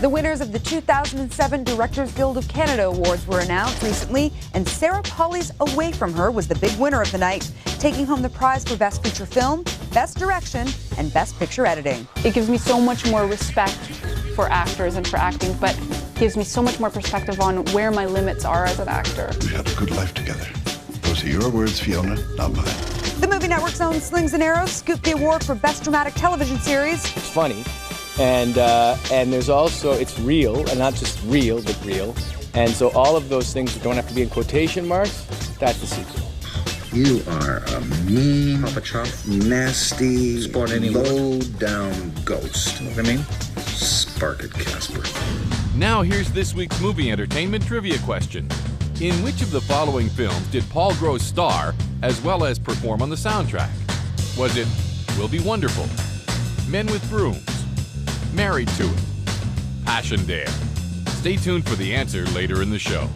The winners of the 2007 Directors Guild of Canada Awards were announced recently, and Sarah Polley's Away From Her was the big winner of the night, taking home the prize for Best Feature Film, Best Direction, and Best Picture Editing. It gives me so much more respect for actors and for acting, but gives me so much more perspective on where my limits are as an actor. We had a good life together. Those are your words, Fiona, not mine. The Movie Network's own Slings and Arrows scooped the award for Best Dramatic Television Series. It's funny, and there's also, it's real, and not just real, but real. And so all of those things don't have to be in quotation marks. That's the secret. You are a mean, Papa Chop, nasty, low-down ghost. Know what I mean? Spark it, Casper. Now here's this week's movie entertainment trivia question. In which of the following films did Paul Gross star as well as perform on the soundtrack? Was it Will Be Wonderful, Men with Brooms, Married to It, Passchendaele? Stay tuned for the answer later in the show.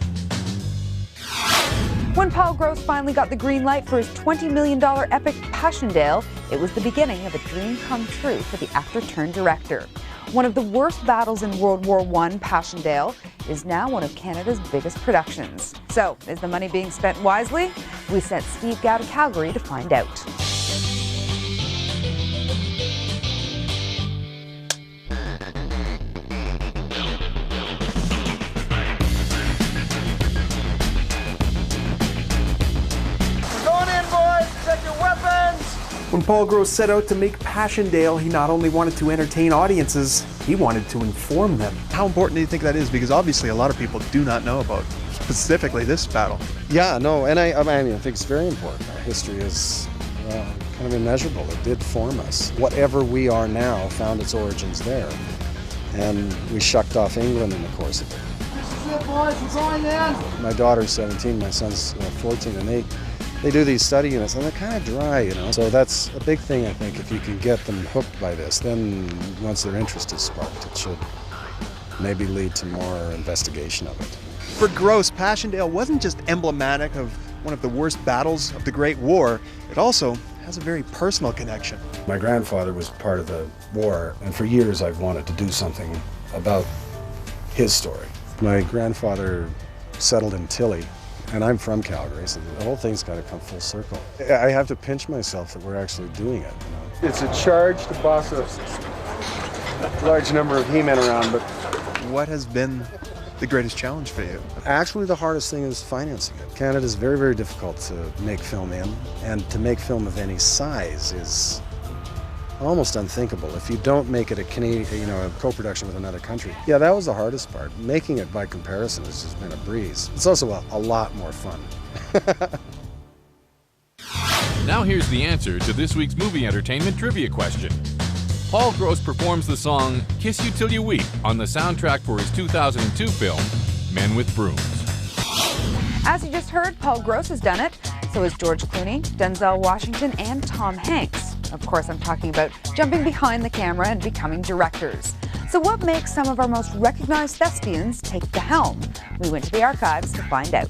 When Paul Gross finally got the green light for his $20 million epic Passchendaele, it was the beginning of a dream come true for the actor-turned-director. One of the worst battles in World War I, Passchendaele, is now one of Canada's biggest productions. So, is the money being spent wisely? We sent Steve Gow to Calgary to find out. When Paul Gross set out to make Passchendaele, he not only wanted to entertain audiences, he wanted to inform them. How important do you think that is? Because obviously a lot of people do not know about specifically this battle. Yeah, no, and I think it's very important. Our history is kind of immeasurable. It did form us. Whatever we are now found its origins there. And we shucked off England in the course of it. This is it, boys. It's on then. My daughter's 17, my son's 14, and they do these study units, and they're kind of dry, you know. So that's a big thing, I think, if you can get them hooked by this. Then once their interest is sparked, it should maybe lead to more investigation of it. For Gross, Passchendaele wasn't just emblematic of one of the worst battles of the Great War, it also has a very personal connection. My grandfather was part of the war, and for years I've wanted to do something about his story. My grandfather settled in Tilly, and I'm from Calgary, so the whole thing's got to come full circle. I have to pinch myself that we're actually doing it. You know? It's a charge to boss a large number of he-men around, but... What has been the greatest challenge for you? Actually, the hardest thing is financing it. Canada's very, very difficult to make film in, and to make film of any size is almost unthinkable. If you don't make it a Canadian, a co-production with another country. Yeah, that was the hardest part. Making it by comparison has just been a breeze. It's also a lot more fun. Now here's the answer to this week's movie entertainment trivia question. Paul Gross performs the song Kiss You Till You Weep on the soundtrack for his 2002 film, Men with Brooms. As you just heard, Paul Gross has done it. So has George Clooney, Denzel Washington, and Tom Hanks. Of course, I'm talking about jumping behind the camera and becoming directors. So what makes some of our most recognized thespians take the helm? We went to the archives to find out.